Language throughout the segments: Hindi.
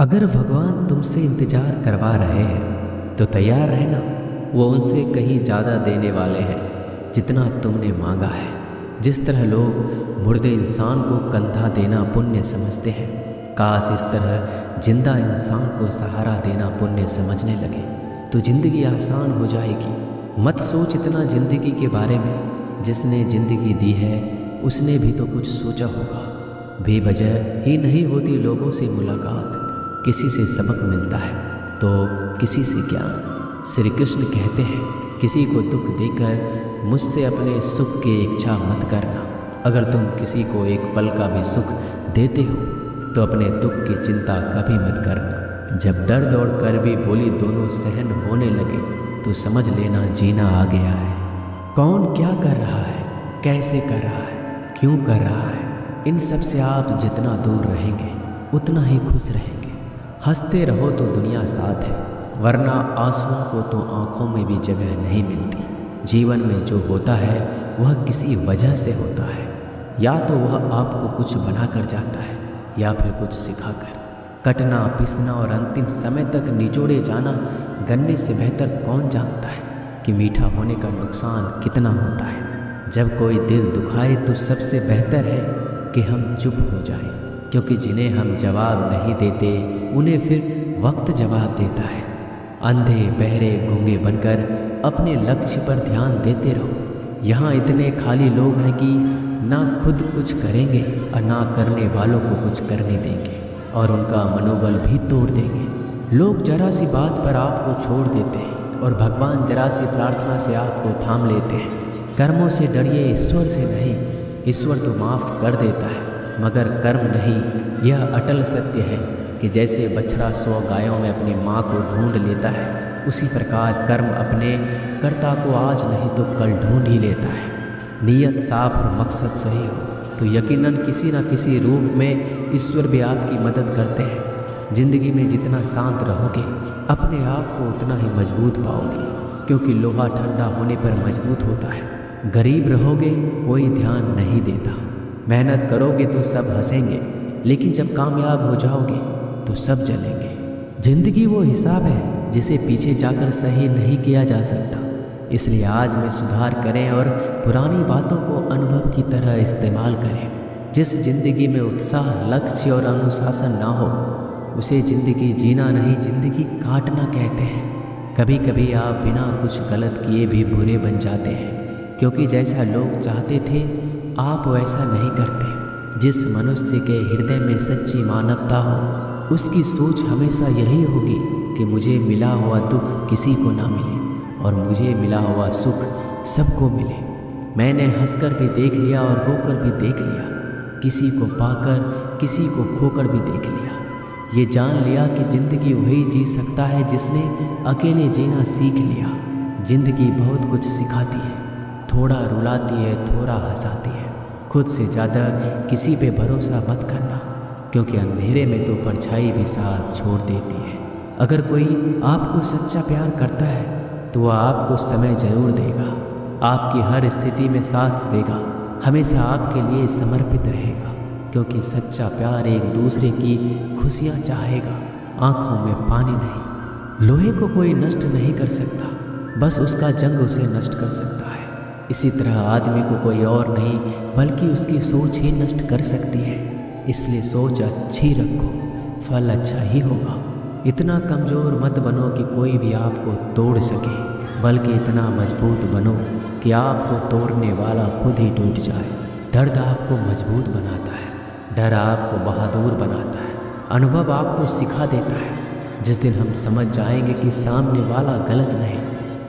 अगर भगवान तुमसे इंतजार करवा रहे हैं तो तैयार रहना। वो उनसे कहीं ज़्यादा देने वाले हैं जितना तुमने मांगा है। जिस तरह लोग मुर्दे इंसान को कंधा देना पुण्य समझते हैं, काश इस तरह जिंदा इंसान को सहारा देना पुण्य समझने लगे तो ज़िंदगी आसान हो जाएगी। मत सोच इतना ज़िंदगी के बारे में, जिसने ज़िंदगी दी है उसने भी तो कुछ सोचा होगा। बेवजह ही नहीं होती लोगों से मुलाकात, किसी से सबक मिलता है तो किसी से ज्ञान। श्री कृष्ण कहते हैं, किसी को दुख देकर मुझसे अपने सुख की इच्छा मत करना। अगर तुम किसी को एक पल का भी सुख देते हो तो अपने दुख की चिंता कभी मत करना। जब दर्द और कड़वी बोली दोनों सहन होने लगे तो समझ लेना जीना आ गया है। कौन क्या कर रहा है, कैसे कर रहा है, क्यों कर रहा है, इन सब से आप जितना दूर रहेंगे उतना ही खुश रहेंगे। हंसते रहो तो दुनिया साथ है, वरना आंसुओं को तो आँखों में भी जगह नहीं मिलती। जीवन में जो होता है वह किसी वजह से होता है, या तो वह आपको कुछ बनाकर जाता है या फिर कुछ सिखाकर। कटना, पिसना और अंतिम समय तक निचोड़े जाना गन्ने से बेहतर कौन जानता है कि मीठा होने का नुकसान कितना होता है। जब कोई दिल दुखाए तो सबसे बेहतर है कि हम चुप हो जाएं, क्योंकि जिन्हें हम जवाब नहीं देते उन्हें फिर वक्त जवाब देता है। अंधे बहरे गूंगे बनकर अपने लक्ष्य पर ध्यान देते रहो। यहाँ इतने खाली लोग हैं कि ना खुद कुछ करेंगे और ना करने वालों को कुछ करने देंगे, और उनका मनोबल भी तोड़ देंगे। लोग जरा सी बात पर आपको छोड़ देते हैं और भगवान जरा सी प्रार्थना से आपको थाम लेते हैं। कर्मों से डरिए, ईश्वर से नहीं। ईश्वर तो माफ़ कर देता है मगर कर्म नहीं। यह अटल सत्य है कि जैसे बछड़ा 100 गायों में अपनी माँ को ढूंढ लेता है, उसी प्रकार कर्म अपने कर्ता को आज नहीं तो कल ढूंढ ही लेता है। नीयत साफ और मकसद सही हो तो यकीनन किसी न किसी रूप में ईश्वर भी आपकी मदद करते हैं। ज़िंदगी में जितना शांत रहोगे अपने आप को उतना ही मजबूत पाओगे, क्योंकि लोहा ठंडा होने पर मजबूत होता है। गरीब रहोगे कोई ध्यान नहीं देता, मेहनत करोगे तो सब हंसेंगे, लेकिन जब कामयाब हो जाओगे तो सब जलेंगे। जिंदगी वो हिसाब है जिसे पीछे जाकर सही नहीं किया जा सकता। इसलिए आज में सुधार करें और पुरानी बातों को अनुभव की तरह इस्तेमाल करें। जिस जिंदगी में उत्साह, लक्ष्य और अनुशासन ना हो उसे जिंदगी जीना नहीं, जिंदगी काटना कहते हैं। कभी कभी आप बिना कुछ गलत किए भी बुरे बन जाते हैं, क्योंकि जैसा लोग चाहते थे आप वैसा नहीं करते। जिस मनुष्य के हृदय में सच्ची मानवता हो उसकी सोच हमेशा यही होगी कि मुझे मिला हुआ दुख किसी को ना मिले और मुझे मिला हुआ सुख सबको मिले। मैंने हंसकर भी देख लिया और रोकर भी देख लिया, किसी को पाकर किसी को खोकर भी देख लिया। ये जान लिया कि ज़िंदगी वही जी सकता है जिसने अकेले जीना सीख लिया। ज़िंदगी बहुत कुछ सिखाती है, थोड़ा रुलाती है, थोड़ा हंसाती है। खुद से ज़्यादा किसी पे भरोसा मत करना, क्योंकि अंधेरे में तो परछाई भी साथ छोड़ देती है। अगर कोई आपको सच्चा प्यार करता है तो वह आपको समय ज़रूर देगा, आपकी हर स्थिति में साथ देगा, हमेशा आपके लिए समर्पित रहेगा, क्योंकि सच्चा प्यार एक दूसरे की खुशियाँ चाहेगा, आँखों में पानी नहीं। लोहे को कोई नष्ट नहीं कर सकता, बस उसका जंग उसे नष्ट कर सकता है। इसी तरह आदमी को कोई और नहीं बल्कि उसकी सोच ही नष्ट कर सकती है। इसलिए सोच अच्छी रखो, फल अच्छा ही होगा। इतना कमज़ोर मत बनो कि कोई भी आपको तोड़ सके, बल्कि इतना मजबूत बनो कि आपको तोड़ने वाला खुद ही टूट जाए। दर्द आपको मजबूत बनाता है, डर आपको बहादुर बनाता है, अनुभव आपको सिखा देता है। जिस दिन हम समझ जाएंगे कि सामने वाला गलत नहीं,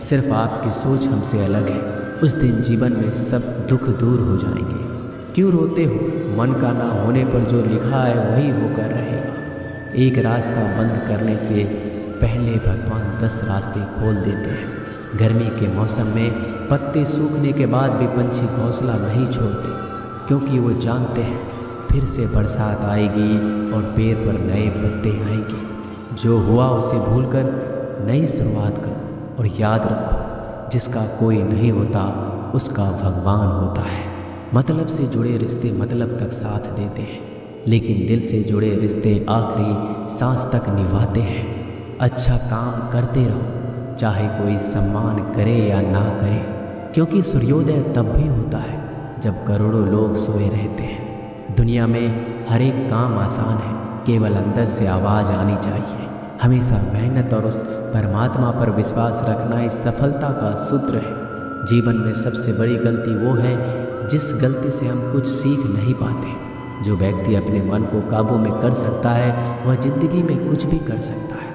सिर्फ आपकी सोच हमसे अलग है, उस दिन जीवन में सब दुख दूर हो जाएंगे। क्यों रोते हो? मन का ना होने पर जो लिखा है वही होकर रहेगा। एक रास्ता बंद करने से पहले भगवान 10 रास्ते खोल देते हैं। गर्मी के मौसम में पत्ते सूखने के बाद भी पंछी घोंसला नहीं छोड़ते, क्योंकि वो जानते हैं फिर से बरसात आएगी और पेड़ पर नए पत्ते आएंगे। जो हुआ उसे भूलकर नई शुरुआत करो और याद रखो, जिसका कोई नहीं होता उसका भगवान होता है। मतलब से जुड़े रिश्ते मतलब तक साथ देते हैं, लेकिन दिल से जुड़े रिश्ते आखिरी सांस तक निभाते हैं। अच्छा काम करते रहो, चाहे कोई सम्मान करे या ना करे, क्योंकि सूर्योदय तब भी होता है जब करोड़ों लोग सोए रहते हैं। दुनिया में हर एक काम आसान है, केवल अंदर से आवाज़ आनी चाहिए। हमेशा मेहनत और उस परमात्मा पर विश्वास रखना इस सफलता का सूत्र है। जीवन में सबसे बड़ी गलती वो है जिस गलती से हम कुछ सीख नहीं पाते। जो व्यक्ति अपने मन को काबू में कर सकता है वह जिंदगी में कुछ भी कर सकता है।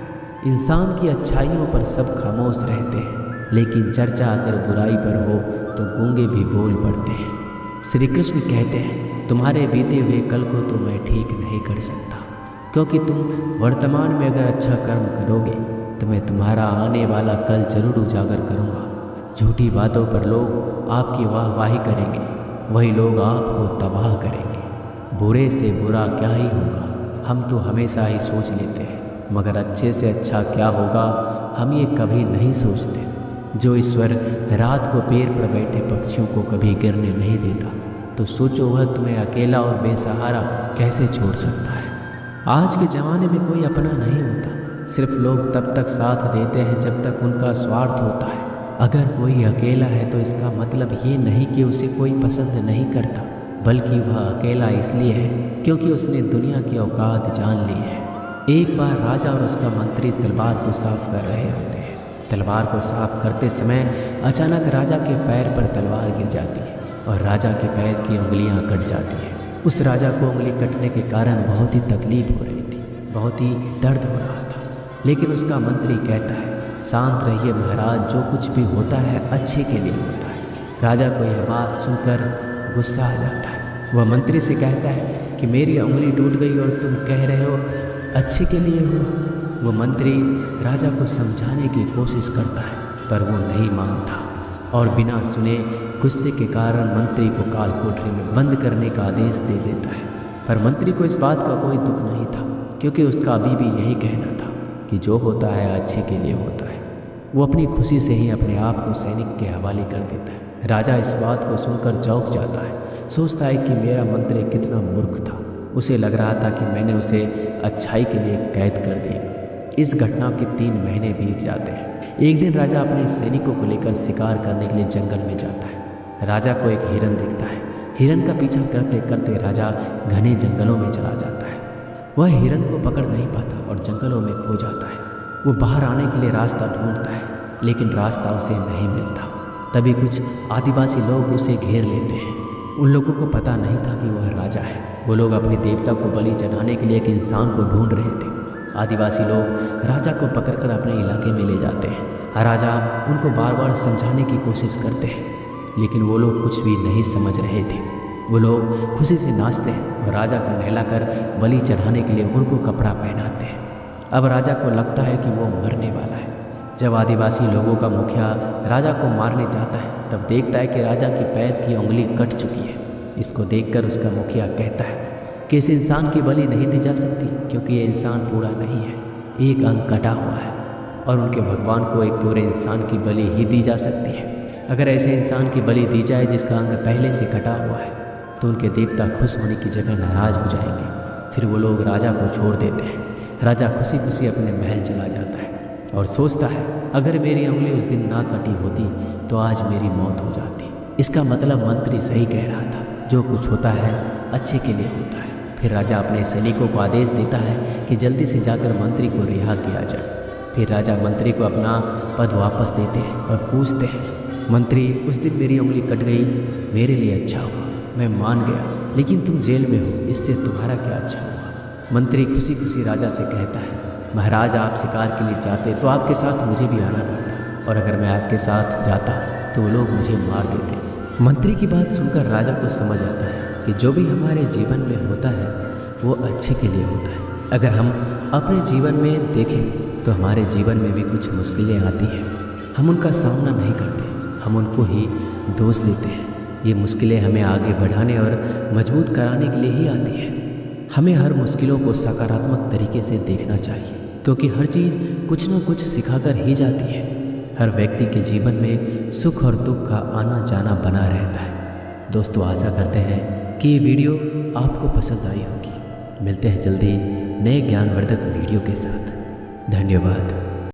इंसान की अच्छाइयों पर सब खामोश रहते हैं, लेकिन चर्चा अगर बुराई पर हो तो गूंगे भी बोल पड़ते हैं। श्री कृष्ण कहते हैं, तुम्हारे बीते हुए कल को तो मैं ठीक नहीं कर सकता, क्योंकि तुम वर्तमान में अगर अच्छा कर्म करोगे तो मैं तुम्हारा आने वाला कल जरूर उजागर करूँगा। झूठी बातों पर लोग आपकी वाहवाही करेंगे, वही लोग आपको तबाह करेंगे। बुरे से बुरा क्या ही होगा, हम तो हमेशा ही सोच लेते हैं, मगर अच्छे से अच्छा क्या होगा हम ये कभी नहीं सोचते। जो ईश्वर रात को पेड़ पर बैठे पक्षियों को कभी गिरने नहीं देता, तो सोचो वह तुम्हें अकेला और बेसहारा कैसे छोड़ सकता है। आज के ज़माने में कोई अपना नहीं होता, सिर्फ लोग तब तक साथ देते हैं जब तक उनका स्वार्थ होता है। अगर कोई अकेला है तो इसका मतलब ये नहीं कि उसे कोई पसंद नहीं करता, बल्कि वह अकेला इसलिए है क्योंकि उसने दुनिया की औकात जान ली है। एक बार राजा और उसका मंत्री तलवार को साफ कर रहे होते हैं। तलवार को साफ करते समय अचानक राजा के पैर पर तलवार गिर जाती है और राजा के पैर की उंगलियां कट जाती हैं। उस राजा को उंगली कटने के कारण बहुत ही तकलीफ हो रही थी, बहुत ही दर्द हो रहा था। लेकिन उसका मंत्री कहता है, शांत रहिए महाराज, जो कुछ भी होता है अच्छे के लिए होता है। राजा को यह बात सुनकर गुस्सा आ जाता है। वह मंत्री से कहता है कि मेरी उंगली टूट गई और तुम कह रहे हो अच्छे के लिए हुआ। वह मंत्री राजा को समझाने की कोशिश करता है, पर वो नहीं मानता और बिना सुने गुस्से के कारण मंत्री को काल कोठरी में बंद करने का आदेश दे देता है। पर मंत्री को इस बात का कोई दुख नहीं था, क्योंकि उसका अभी भी यही कहना था कि जो होता है अच्छे के लिए होता है। वो अपनी खुशी से ही अपने आप को सैनिक के हवाले कर देता है। राजा इस बात को सुनकर चौंक जाता है, सोचता है कि मेरा मंत्री कितना मूर्ख था। उसे लग रहा था कि मैंने उसे अच्छाई के लिए कैद कर दिया। इस घटना के 3 महीने बीत जाते हैं। एक दिन राजा अपने सैनिकों को लेकर शिकार करने के लिए जंगल में जाता है। राजा को एक हिरन दिखता है। हिरन का पीछा करते करते राजा घने जंगलों में चला जाता है। वह हिरन को पकड़ नहीं पाता और जंगलों में खो जाता है। वो बाहर आने के लिए रास्ता ढूंढता है, लेकिन रास्ता उसे नहीं मिलता। तभी कुछ आदिवासी लोग उसे घेर लेते हैं। उन लोगों को पता नहीं था कि वह राजा है। वो लोग अपने देवता को बलि चढ़ाने के लिए एक इंसान को ढूंढ रहे थे। आदिवासी लोग राजा को पकड़कर अपने इलाके में ले जाते हैं। राजा उनको बार बार समझाने की कोशिश करते हैं, लेकिन वो लोग कुछ भी नहीं समझ रहे थे। वो लोग खुशी से नाचते हैं और राजा को नहलाकर बलि चढ़ाने के लिए उनको कपड़ा पहनाते हैं। अब राजा को लगता है कि वो मरने वाला है। जब आदिवासी लोगों का मुखिया राजा को मारने जाता है, तब देखता है कि राजा की पैर की उंगली कट चुकी है। इसको देखकर उसका मुखिया कहता है कि इस इंसान की बलि नहीं दी जा सकती, क्योंकि ये इंसान पूरा नहीं है, एक अंग कटा हुआ है, और उनके भगवान को एक पूरे इंसान की बलि ही दी जा सकती है। अगर ऐसे इंसान की बलि दी जाए जिसका अंग पहले से कटा हुआ है, तो उनके देवता खुश होने की जगह नाराज़ हो जाएंगे। फिर वो लोग राजा को छोड़ देते हैं। राजा खुशी खुशी अपने महल चला जाता है और सोचता है, अगर मेरी उंगली उस दिन ना कटी होती तो आज मेरी मौत हो जाती। इसका मतलब मंत्री सही कह रहा था, जो कुछ होता है अच्छे के लिए होता है। फिर राजा अपने सैनिकों को आदेश देता है कि जल्दी से जाकर मंत्री को रिहा किया जाए। फिर राजा मंत्री को अपना पद वापस देते हैं और पूछते हैं, मंत्री उस दिन मेरी उंगली कट गई, मेरे लिए अच्छा हुआ, मैं मान गया, लेकिन तुम जेल में हो, इससे तुम्हारा क्या अच्छा हुआ। मंत्री खुशी खुशी राजा से कहता है, महाराज आप शिकार के लिए जाते तो आपके साथ मुझे भी आना पड़ता, और अगर मैं आपके साथ जाता तो वो लोग मुझे मार देते। मंत्री की बात सुनकर राजा को समझ आता है कि जो भी हमारे जीवन में होता है वो अच्छे के लिए होता है। अगर हम अपने जीवन में देखें तो हमारे जीवन में भी कुछ मुश्किलें आती हैं, हम उनका सामना नहीं करते, हम उनको ही दोष देते हैं। ये मुश्किलें हमें आगे बढ़ाने और मजबूत कराने के लिए ही आती हैं। हमें हर मुश्किलों को सकारात्मक तरीके से देखना चाहिए, क्योंकि हर चीज़ कुछ न कुछ सिखाकर ही जाती है। हर व्यक्ति के जीवन में सुख और दुख का आना जाना बना रहता है। दोस्तों, आशा करते हैं कि ये वीडियो आपको पसंद आई होगी। मिलते हैं जल्दी नए ज्ञानवर्धक वीडियो के साथ। धन्यवाद।